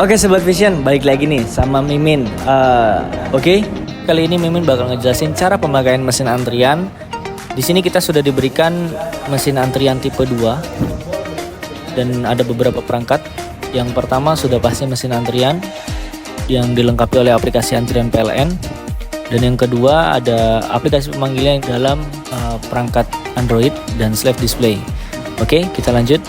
Oke Sobat Vision, balik lagi nih sama Mimin. Oke, kali ini Mimin bakal ngejelasin cara pemakaian mesin antrian. Di sini kita sudah diberikan mesin antrian tipe 2 dan ada beberapa perangkat. Yang pertama sudah pasti mesin antrian yang dilengkapi oleh aplikasi antrian PLN. Dan yang kedua ada aplikasi pemanggilan dalam perangkat Android dan slave display. Oke, kita lanjut.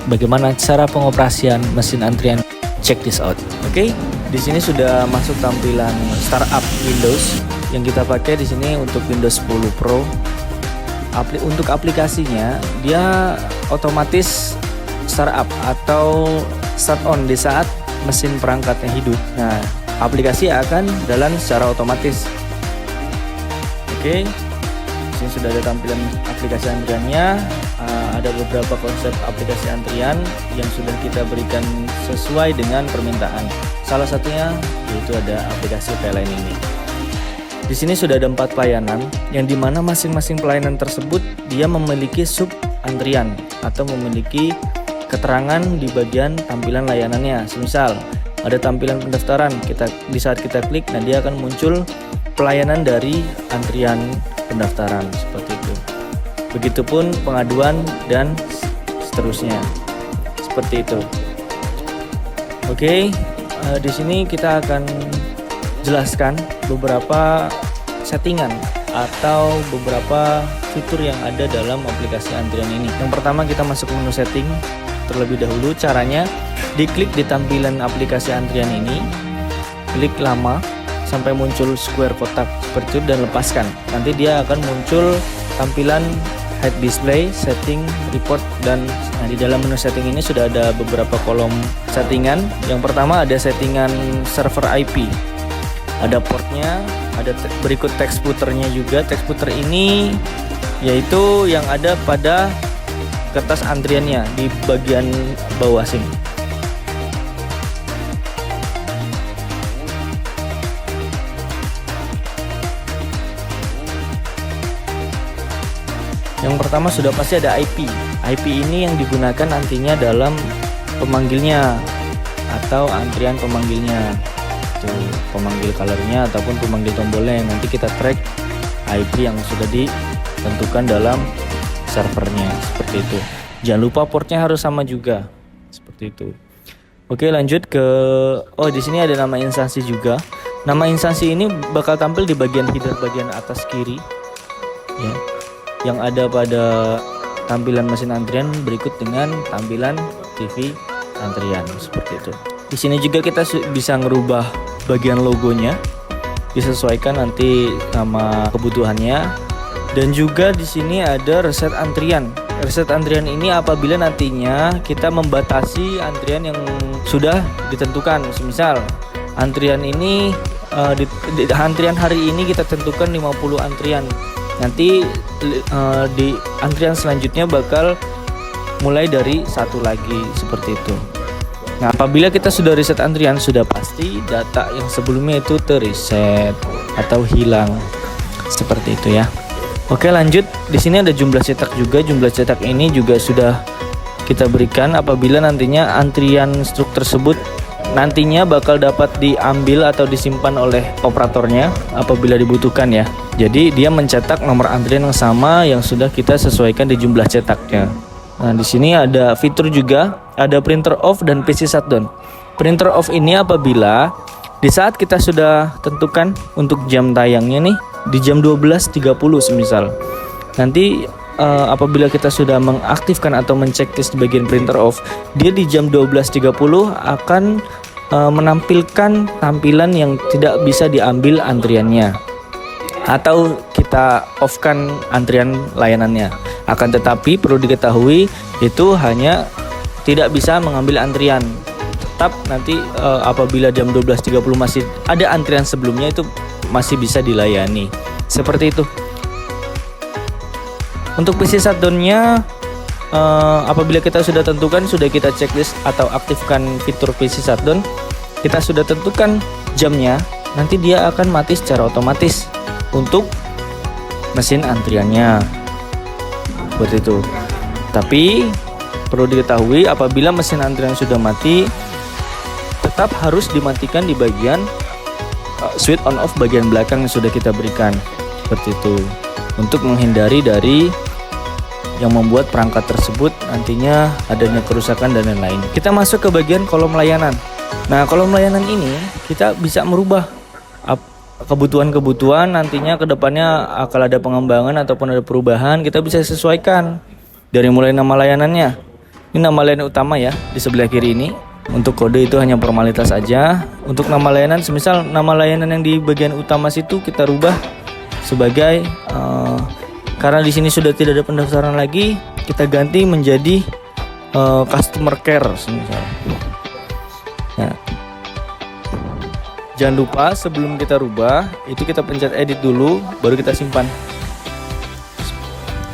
Bagaimana cara pengoperasian mesin antrian? Check this out. Oke, di sini sudah masuk tampilan startup Windows yang kita pakai di sini untuk Windows 10 Pro. Untuk aplikasinya dia otomatis startup atau start on di saat mesin perangkatnya hidup. Nah, aplikasi akan jalan secara otomatis. Oke, di sini sudah ada tampilan aplikasi antriannya. Ada beberapa konsep aplikasi antrian yang sudah kita berikan sesuai dengan permintaan. Salah satunya yaitu ada aplikasi PLN ini. Di sini sudah ada 4 pelayanan yang dimana masing-masing pelayanan tersebut dia memiliki sub antrian atau memiliki keterangan di bagian tampilan layanannya. Semisal ada tampilan pendaftaran, di saat kita klik, nah dia akan muncul pelayanan dari antrian pendaftaran seperti itu. Begitupun pengaduan dan seterusnya seperti itu. Oke, di sini kita akan jelaskan beberapa settingan atau beberapa fitur yang ada dalam aplikasi antrian ini. Yang pertama kita masuk menu setting terlebih dahulu. Caranya diklik di tampilan aplikasi antrian ini, klik lama sampai muncul square kotak seperti itu dan lepaskan. Nanti dia akan muncul tampilan head display, setting, report, dan di dalam menu setting ini sudah ada beberapa kolom settingan. Yang pertama ada settingan server IP, ada portnya, ada berikut text footernya juga. Text footer ini yaitu yang ada pada kertas antriannya di bagian bawah sini. Yang pertama sudah pasti ada IP. IP ini yang digunakan nantinya dalam pemanggilnya atau antrian pemanggilnya. Itu pemanggil colornya ataupun pemanggil tombolnya. Nanti kita track IP yang sudah ditentukan dalam servernya seperti itu. Jangan lupa portnya harus sama juga. Seperti itu. Oke, lanjut ke di sini ada nama instansi juga. Nama instansi ini bakal tampil di bagian header bagian atas kiri. Ya. Yang ada pada tampilan mesin antrian berikut dengan tampilan TV antrian seperti itu. Di sini juga kita bisa ngerubah bagian logonya, disesuaikan nanti sama kebutuhannya. Dan juga di sini ada reset antrian. Reset antrian ini apabila nantinya kita membatasi antrian yang sudah ditentukan. Semisal antrian ini di antrian hari ini kita tentukan 50 antrian. Nanti di antrian selanjutnya bakal mulai dari 1 lagi seperti itu. Nah, apabila kita sudah reset antrian, sudah pasti data yang sebelumnya itu terreset atau hilang seperti itu ya. Oke, lanjut. Di sini ada jumlah cetak juga. Jumlah cetak ini juga sudah kita berikan apabila nantinya antrian struk tersebut nantinya bakal dapat diambil atau disimpan oleh operatornya apabila dibutuhkan ya. Jadi dia mencetak nomor antrian yang sama yang sudah kita sesuaikan di jumlah cetaknya. Nah, di sini ada fitur juga, ada printer off dan PC shutdown. Printer off ini apabila di saat kita sudah tentukan untuk jam tayangnya nih di jam 12.30 semisal. Nanti apabila kita sudah mengaktifkan atau menceklis di bagian printer off, dia di jam 12.30 akan menampilkan tampilan yang tidak bisa diambil antriannya atau kita off-kan antrian layanannya. Akan tetapi perlu diketahui itu hanya tidak bisa mengambil antrian. Tetap nanti apabila jam 12.30 masih ada antrian sebelumnya itu masih bisa dilayani. Seperti itu. Untuk PC shutdown-nya apabila kita sudah tentukan, sudah kita checklist atau aktifkan fitur PC shutdown, kita sudah tentukan jamnya, nanti dia akan mati secara otomatis untuk mesin antriannya seperti itu. Tapi perlu diketahui apabila mesin antrian sudah mati, tetap harus dimatikan di bagian switch on off bagian belakang yang sudah kita berikan, seperti itu, untuk menghindari dari yang membuat perangkat tersebut nantinya adanya kerusakan dan lain-lain. Kita masuk ke bagian kolom layanan. Nah, kolom layanan ini kita bisa merubah kebutuhan-kebutuhan nantinya ke depannya akan ada pengembangan ataupun ada perubahan, kita bisa sesuaikan dari mulai nama layanannya. Ini nama layanan utama ya, di sebelah kiri ini. Untuk kode itu hanya formalitas aja. Untuk nama layanan, semisal nama layanan yang di bagian utama situ kita rubah sebagai karena di sini sudah tidak ada pendaftaran lagi, kita ganti menjadi customer care semisal. Nah, jangan lupa sebelum kita rubah itu kita pencet edit dulu, baru kita simpan.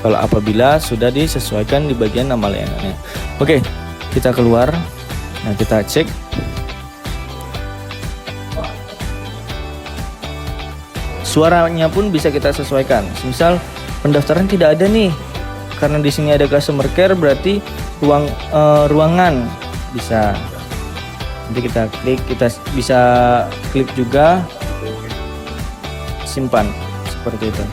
Kalau apabila sudah disesuaikan di bagian nama layanannya. Oke, kita keluar. Nah, kita cek. Suaranya pun bisa kita sesuaikan. Misal pendaftaran tidak ada nih, karena di sini ada customer care, berarti ruangan bisa. Nanti kita klik, kita bisa klik juga simpan seperti itu.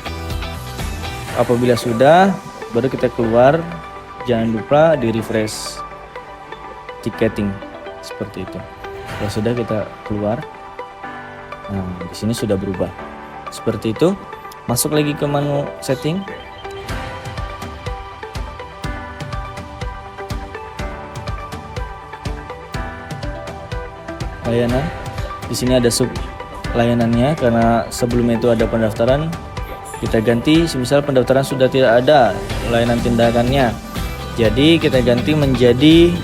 Apabila sudah, baru kita keluar. Jangan lupa di refresh ticketing seperti itu. Kalau sudah, kita keluar. Nah, di sini sudah berubah seperti itu. Masuk lagi ke menu setting. Layanan. Di sini ada sub layanannya, karena sebelumnya itu ada pendaftaran. Kita ganti, semisal pendaftaran sudah tidak ada layanan tindakannya. Jadi kita ganti menjadi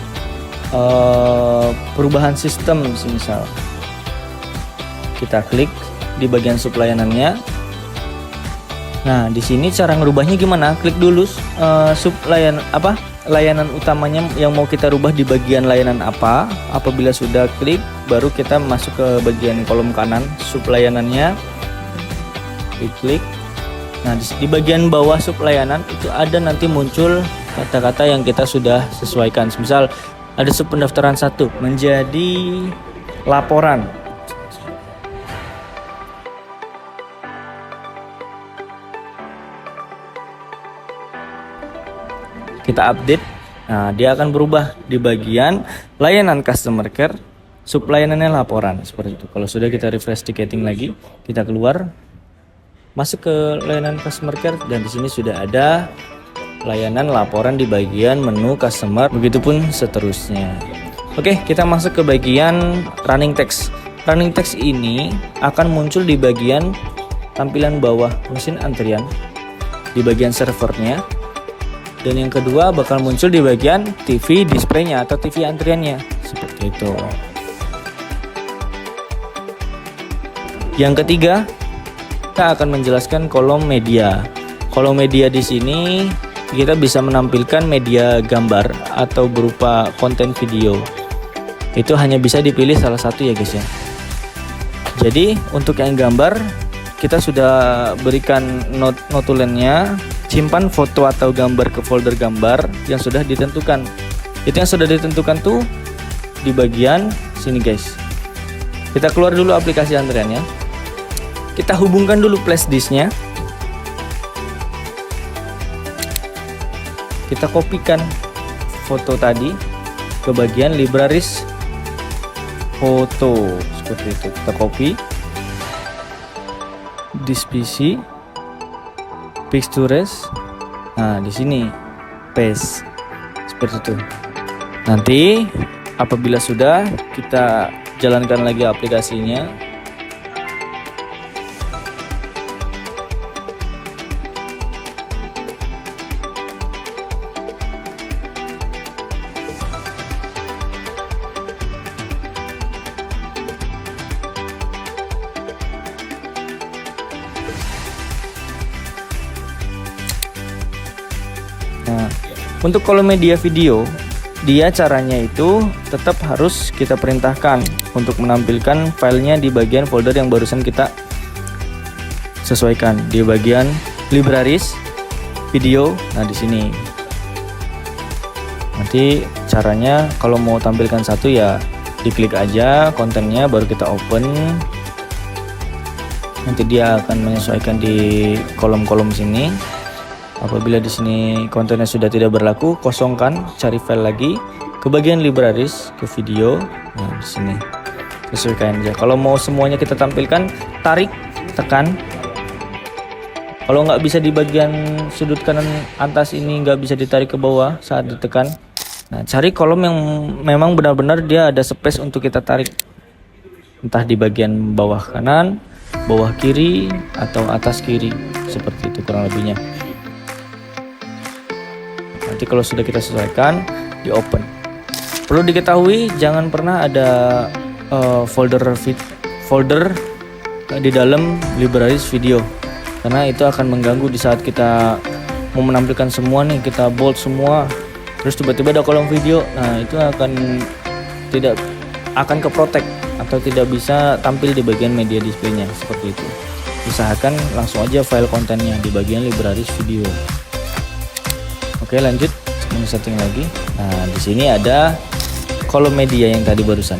perubahan sistem semisal. Kita klik di bagian sub layanannya. Nah, di sini cara ngerubahnya gimana? Klik dulu layanan utamanya yang mau kita rubah di bagian layanan apa. Apabila sudah klik, baru kita masuk ke bagian kolom kanan sub layanannya. Klik. Nah, di bagian bawah sub layanan itu ada nanti muncul kata-kata yang kita sudah sesuaikan. Misal ada sub pendaftaran 1 menjadi laporan. Kita update. Nah, dia akan berubah di bagian layanan customer care, sub layanannya laporan seperti itu. Kalau sudah, kita refresh ticketing lagi, kita keluar, masuk ke layanan customer care, dan di sini sudah ada layanan laporan di bagian menu customer, begitupun seterusnya. Oke, kita masuk ke bagian running text. Running text ini akan muncul di bagian tampilan bawah mesin antrian, di bagian servernya. Dan yang kedua bakal muncul di bagian TV display-nya atau TV antriannya, seperti itu. Yang ketiga, kita akan menjelaskan kolom media. Kolom media di sini kita bisa menampilkan media gambar atau berupa konten video. Itu hanya bisa dipilih salah satu ya guys ya. Jadi untuk yang gambar, kita sudah berikan notulennya. Simpan foto atau gambar ke folder gambar yang sudah ditentukan. Itu yang sudah ditentukan tuh di bagian sini guys. Kita keluar dulu aplikasi antriannya. Kita hubungkan dulu flash disknya. Kita kopikan foto tadi ke bagian libraries foto seperti itu. Kita copy. Disk PC. Pictures. Nah, di sini paste seperti itu. Nanti apabila sudah, kita jalankan lagi aplikasinya. Nah, untuk kolom media video, dia caranya itu tetap harus kita perintahkan untuk menampilkan filenya di bagian folder yang barusan kita sesuaikan, di bagian libraries video. Nah, di sini Nanti caranya kalau mau tampilkan satu ya diklik aja kontennya, baru kita open. Nanti dia akan menyesuaikan di kolom-kolom sini. Apabila di sini kontennya sudah tidak berlaku, kosongkan, cari file lagi, ke bagian libraries, ke video. Nah, di sini sesuaikan aja. Kalau mau semuanya kita tampilkan, tarik, tekan. Kalau nggak bisa di bagian sudut kanan atas ini, nggak bisa ditarik ke bawah saat ditekan. Nah, cari kolom yang memang benar-benar dia ada space untuk kita tarik. Entah di bagian bawah kanan, bawah kiri, atau atas kiri. Seperti itu kurang lebihnya. Nanti kalau sudah kita sesuaikan, di open. Perlu diketahui jangan pernah ada folder di dalam libraries video, karena itu akan mengganggu di saat kita mau menampilkan semua nih, kita bold semua, terus tiba-tiba ada kolom video. Nah, itu tidak akan keprotek atau tidak bisa tampil di bagian media displaynya seperti itu. Usahakan langsung aja file kontennya di bagian libraries video. Oke, lanjut setting lagi. Nah, di sini ada kolom media yang tadi barusan.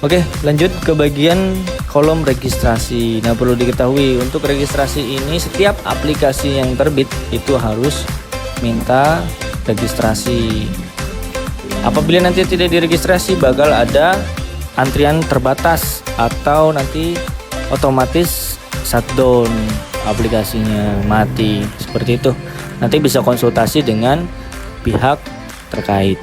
Oke, lanjut ke bagian kolom registrasi. Nah, perlu diketahui untuk registrasi ini setiap aplikasi yang terbit itu harus minta registrasi. Apabila nanti tidak diregistrasi, bakal ada antrian terbatas atau nanti otomatis shutdown, aplikasinya mati seperti itu. Nanti bisa konsultasi dengan pihak terkait.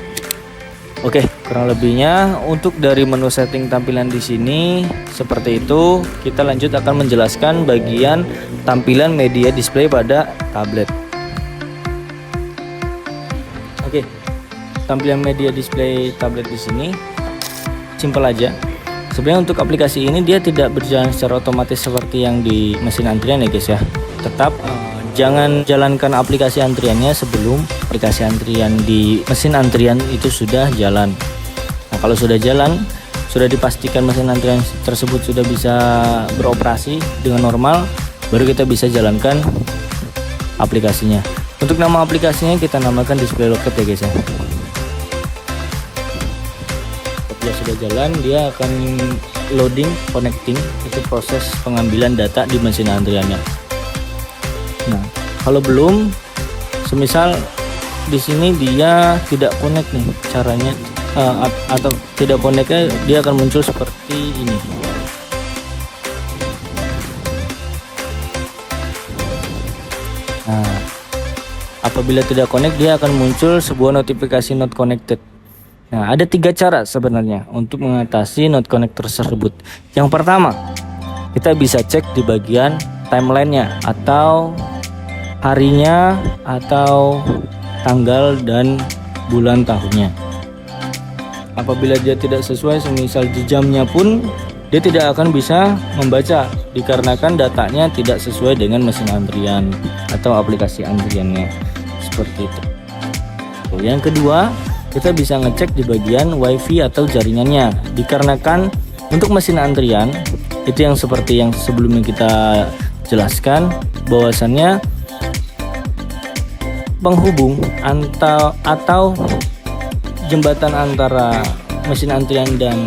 Oke, kurang lebihnya untuk dari menu setting tampilan di sini seperti itu. Kita lanjut akan menjelaskan bagian tampilan media display pada tablet. Oke, tampilan media display tablet di sini simpel aja. Sebenarnya untuk aplikasi ini dia tidak berjalan secara otomatis seperti yang di mesin antrian ya guys ya. Tetap jangan jalankan aplikasi antriannya sebelum aplikasi antrian di mesin antrian itu sudah jalan. Nah, kalau sudah jalan, sudah dipastikan mesin antrian tersebut sudah bisa beroperasi dengan normal, baru kita bisa jalankan aplikasinya. Untuk nama aplikasinya kita namakan display locket ya guys ya. Apabila sudah jalan, dia akan loading, connecting, itu proses pengambilan data di mesin antriannya. Nah, kalau belum, semisal di sini dia tidak connect nih caranya, atau tidak connectnya, dia akan muncul seperti ini. Nah, apabila tidak connect, dia akan muncul sebuah notifikasi not connected. Nah, ada 3 cara sebenarnya untuk mengatasi not connect tersebut. Yang pertama, kita bisa cek di bagian timelinenya atau harinya atau tanggal dan bulan tahunnya. Apabila dia tidak sesuai, semisal di jamnya pun dia tidak akan bisa membaca dikarenakan datanya tidak sesuai dengan mesin antrian atau aplikasi antriannya seperti itu. Yang kedua, kita bisa ngecek di bagian wifi atau jaringannya, dikarenakan untuk mesin antrian itu yang seperti yang sebelumnya kita jelaskan, bahwasannya penghubung atau jembatan antara mesin antrian dan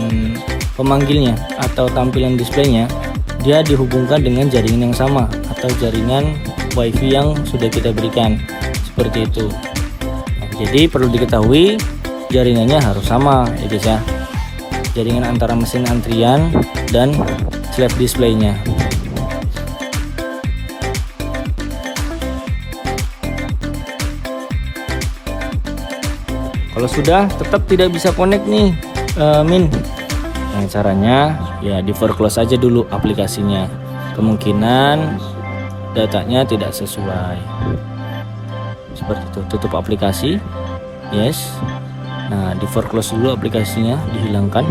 pemanggilnya atau tampilan displaynya, dia dihubungkan dengan jaringan yang sama atau jaringan wifi yang sudah kita berikan seperti itu. Nah, jadi perlu diketahui jaringannya harus sama ya guys ya, jaringan antara mesin antrian dan slave displaynya. Kalau sudah tetap tidak bisa connect nih Min, nah caranya ya di foreclose aja dulu aplikasinya, kemungkinan datanya tidak sesuai seperti itu. Tutup aplikasi, yes. Nah, di foreclose dulu aplikasinya, dihilangkan.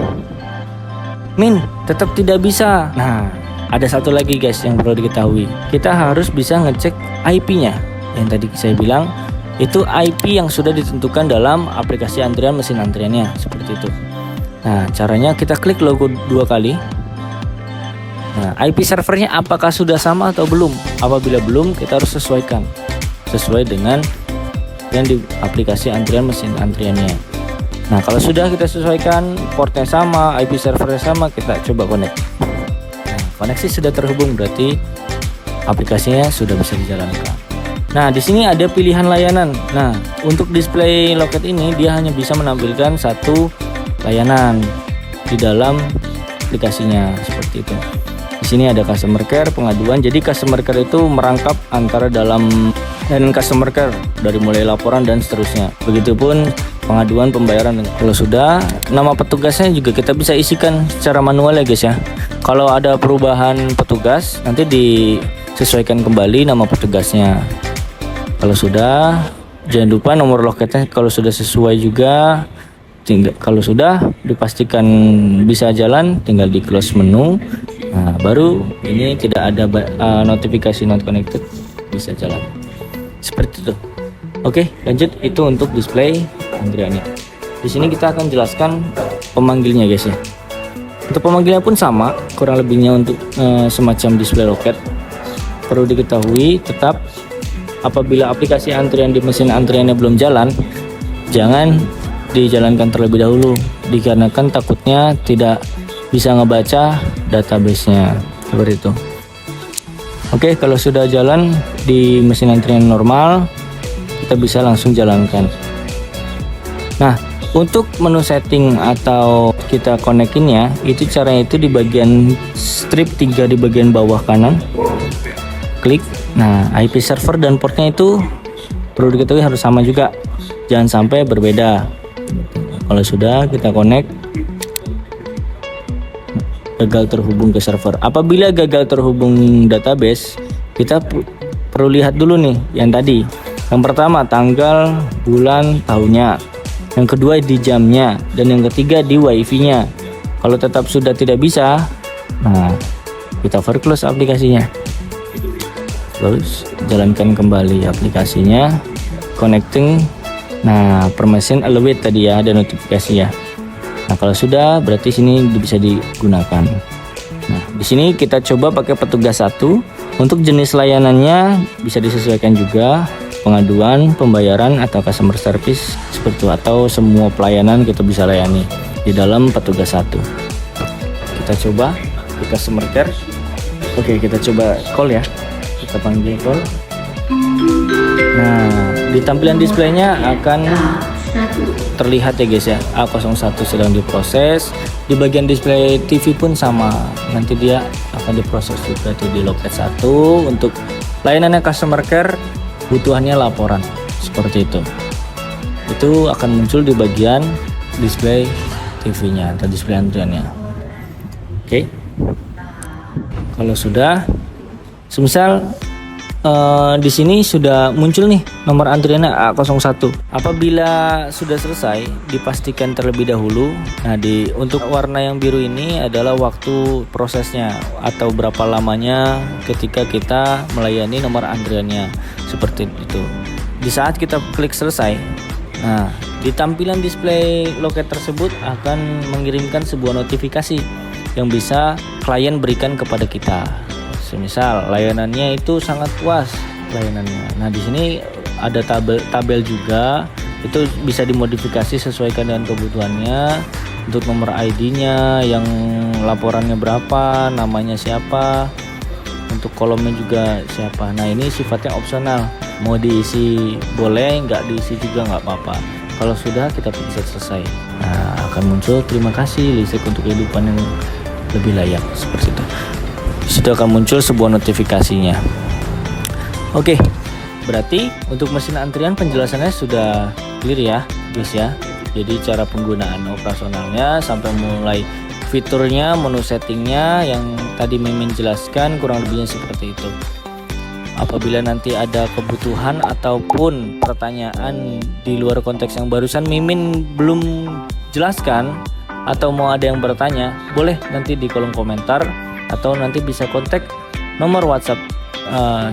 Min, tetap tidak bisa. Nah, ada satu lagi guys yang perlu diketahui, kita harus bisa ngecek IP-nya. Yang tadi saya bilang itu IP yang sudah ditentukan dalam aplikasi antrian mesin antriannya seperti itu. Nah, caranya kita klik logo 2 kali. Nah, IP servernya apakah sudah sama atau belum? Apabila belum, kita harus sesuaikan sesuai dengan dan di aplikasi antrian mesin antriannya. Nah, kalau sudah kita sesuaikan, portnya sama, IP servernya sama, kita coba connect. Nah, koneksi sudah terhubung, berarti aplikasinya sudah bisa dijalankan. Nah, di sini ada pilihan layanan. Nah, untuk display loket ini dia hanya bisa menampilkan satu layanan di dalam aplikasinya, seperti itu. Di sini ada customer care, pengaduan. Jadi customer care itu merangkap antara dalam dan customer care, dari mulai laporan dan seterusnya. Begitupun pengaduan, pembayaran. Kalau sudah, nama petugasnya juga kita bisa isikan secara manual ya guys ya. Kalau ada perubahan petugas, nanti disesuaikan kembali nama petugasnya. Kalau sudah, jangan lupa nomor loketnya kalau sudah sesuai juga. Kalau sudah dipastikan bisa jalan, tinggal di close menu. Nah, baru ini tidak ada notifikasi not connected, bisa jalan. Seperti itu. Oke, lanjut. Itu untuk display antriannya. Di sini kita akan jelaskan pemanggilnya guys ya. Untuk pemanggilnya pun sama, kurang lebihnya untuk semacam display loket. Perlu diketahui tetap apabila aplikasi antrian di mesin antriannya belum jalan, jangan dijalankan terlebih dahulu, dikarenakan takutnya tidak bisa ngebaca database-nya, seperti itu. Oke, kalau sudah jalan di mesin antrian normal, kita bisa langsung jalankan. Nah, untuk menu setting atau kita konekinnya, itu caranya itu di bagian strip 3 di bagian bawah kanan. Klik. Nah, IP server dan portnya itu perlu diketahui harus sama juga, jangan sampai berbeda. Kalau sudah, kita connect. Gagal terhubung ke server. Apabila gagal terhubung database, kita perlu lihat dulu nih yang tadi. Yang pertama tanggal, bulan, tahunnya. Yang kedua di jamnya, dan yang ketiga di wifi-nya. Kalau tetap sudah tidak bisa, nah kita close aplikasinya. Terus jalankan kembali aplikasinya, connecting. Nah, permission elevate tadi ya, ada notifikasi ya. Nah, kalau sudah berarti sini bisa digunakan. Nah, di sini kita coba pakai petugas 1. Untuk jenis layanannya bisa disesuaikan juga, pengaduan, pembayaran atau customer service seperti itu, atau semua pelayanan kita bisa layani di dalam petugas 1. Kita coba di customer care. Oke, kita coba call ya. Kita panggil call. Nah, di tampilan displaynya akan terlihat ya guys ya, A01 sedang diproses. Di bagian display TV pun sama, nanti dia akan diproses juga di loket 1. Untuk layanannya customer care, butuhannya laporan, seperti itu. Itu akan muncul di bagian display TV-nya atau display antriannya. Oke. Kalau sudah, semisal di sini sudah muncul nih nomor antriannya A01. Apabila sudah selesai, dipastikan terlebih dahulu. Nah, untuk warna yang biru ini adalah waktu prosesnya atau berapa lamanya ketika kita melayani nomor antriannya, seperti itu. Di saat kita klik selesai, nah di tampilan display loket tersebut akan mengirimkan sebuah notifikasi yang bisa klien berikan kepada kita. Semisal layanannya itu sangat puas layanannya. Nah, di sini ada tabel juga, itu bisa dimodifikasi sesuaikan dengan kebutuhannya. Untuk nomor ID-nya, yang laporannya berapa, namanya siapa, untuk kolomnya juga siapa. Nah, ini sifatnya opsional, mau diisi boleh, nggak diisi juga nggak apa-apa. Kalau sudah, kita bisa selesai. Nah, akan muncul terima kasih listrik untuk kehidupan yang lebih layak, seperti itu. Sudah akan muncul sebuah notifikasinya. Oke, berarti untuk mesin antrian penjelasannya sudah clear ya guys ya. Jadi cara penggunaan operasionalnya sampai mulai fiturnya, menu settingnya yang tadi Mimin jelaskan kurang lebihnya seperti itu. Apabila nanti ada kebutuhan ataupun pertanyaan di luar konteks yang barusan Mimin belum jelaskan, atau mau ada yang bertanya, boleh nanti di kolom komentar, atau nanti bisa kontak nomor WhatsApp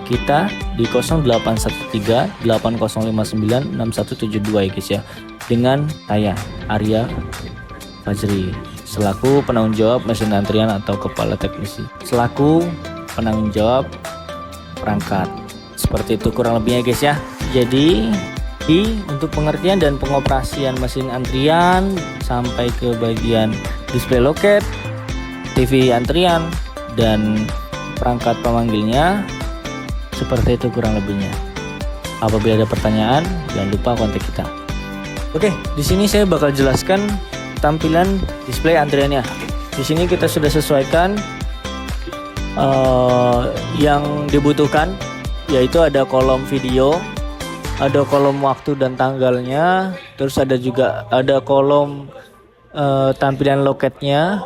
kita di 0813 8059 6172 ya guys ya, dengan saya Arya Fajri selaku penanggung jawab mesin antrian atau kepala teknisi, selaku penanggung jawab perangkat. Seperti itu kurang lebihnya guys ya. Jadi Untuk pengertian dan pengoperasian mesin antrian sampai ke bagian display loket, TV antrian, dan perangkat pemanggilnya. Seperti itu kurang lebihnya. Apabila ada pertanyaan, jangan lupa kontak kita. Oke, di sini saya bakal jelaskan tampilan display antriannya. Di sini kita sudah sesuaikan yang dibutuhkan, yaitu ada kolom video, ada kolom waktu dan tanggalnya, terus ada juga kolom tampilan loketnya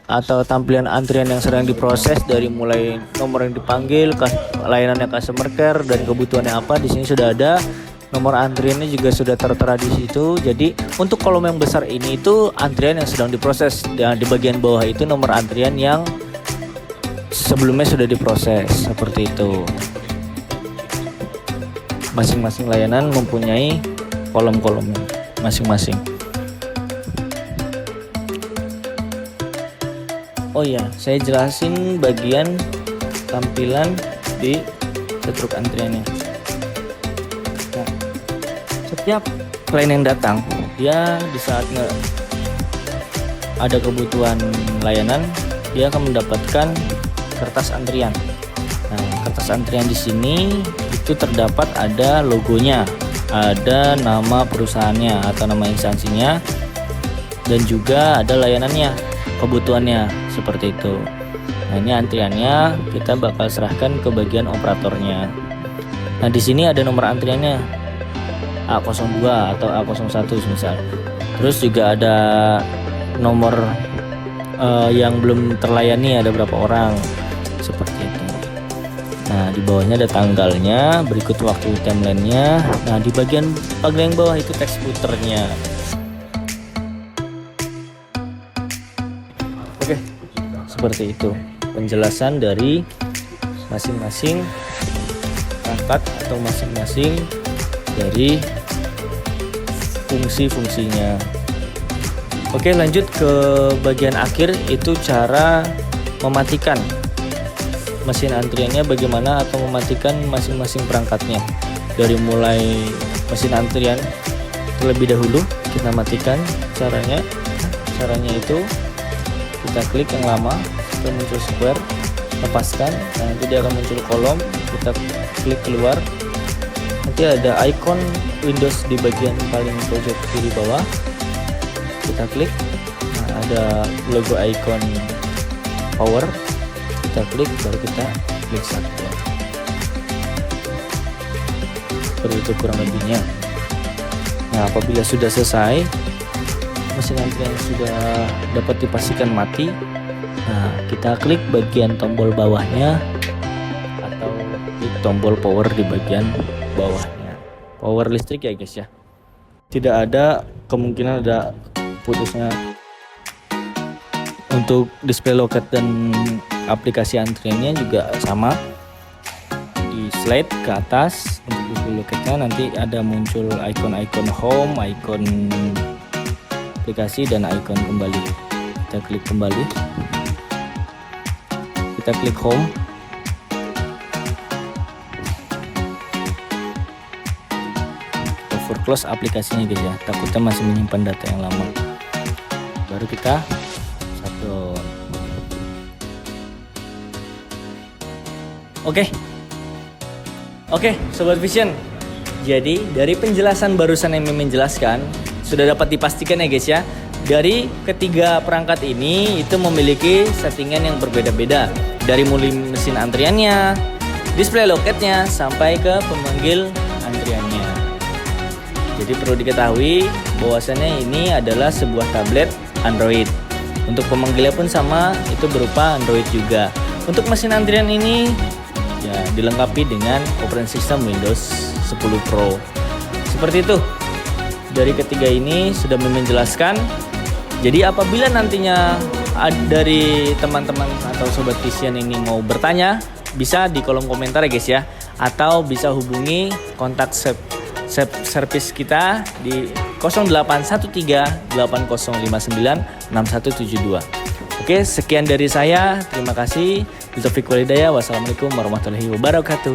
atau tampilan antrian yang sedang diproses, dari mulai nomor yang dipanggil, layanannya customer care, dan kebutuhannya apa. Di sini sudah ada nomor antriannya, juga sudah tertera di situ. Jadi untuk kolom yang besar ini itu antrian yang sedang diproses, dan di bagian bawah itu nomor antrian yang sebelumnya sudah diproses. Seperti itu. Masing-masing layanan mempunyai kolom-kolomnya masing-masing. Oh ya, saya jelasin bagian tampilan di setruk antriannya. Nah, setiap klien yang datang, dia di saat ada kebutuhan layanan, dia akan mendapatkan kertas antrian. Nah, kertas antrian di sini itu terdapat ada logonya, ada nama perusahaannya atau nama instansinya, dan juga ada layanannya, kebutuhannya, seperti itu. Nah, ini antriannya kita bakal serahkan ke bagian operatornya. Nah, di sini ada nomor antriannya A02 atau A01 misal. Terus juga ada nomor yang belum terlayani, ada berapa orang, seperti itu. Nah, di bawahnya ada tanggalnya, berikut waktu timeline-nya. Nah, di bagian paling bawah itu teks puternya. Oke, seperti itu penjelasan dari masing-masing perangkat atau masing-masing dari fungsi-fungsinya. Oke, lanjut ke bagian akhir, itu cara mematikan mesin antriannya bagaimana, atau mematikan masing-masing perangkatnya. Dari mulai mesin antrian terlebih dahulu kita matikan. Caranya itu kita klik yang lama, itu muncul square, lepaskan. Nah, nanti dia akan muncul kolom, kita klik keluar, nanti ada icon Windows di bagian paling pojok kiri bawah, kita klik. Nah, ada logo icon power, kita klik, baru kita klik satu. Seperti itu kurang lebihnya. Nah, apabila sudah selesai, mesin antrian sudah dapat dipastikan mati, nah kita klik bagian tombol bawahnya atau klik tombol power di bagian bawahnya. Power listrik ya guys ya, tidak ada kemungkinan ada putusnya. Untuk display loket dan aplikasi antriannya juga sama, di slide ke atas untuk display loketnya nanti ada muncul icon-icon home, icon aplikasi, dan icon kembali. Kita klik kembali, kita klik home, over close aplikasinya guys ya, takutnya masih menyimpan data yang lama. Baru kita shutdown. Oke, Sobat Vision. Jadi dari penjelasan barusan yang Mimin jelaskan, sudah dapat dipastikan ya guys ya, dari ketiga perangkat ini itu memiliki settingan yang berbeda-beda, dari mulai mesin antriannya, display loketnya, sampai ke pemanggil antriannya. Jadi perlu diketahui bahwasannya ini adalah sebuah tablet Android. Untuk pemanggilnya pun sama, itu berupa Android juga. Untuk mesin antrian ini ya dilengkapi dengan operating system Windows 10 Pro. Seperti itu. Dari ketiga ini sudah menjelaskan. Jadi apabila nantinya dari teman-teman atau Sobat Vision ini mau bertanya, bisa di kolom komentar ya guys ya, atau bisa hubungi kontak service kita di 0813 8059 6172. Oke, sekian dari saya. Terima kasih. Taufik Walhidayah. Wassalamualaikum warahmatullahi wabarakatuh.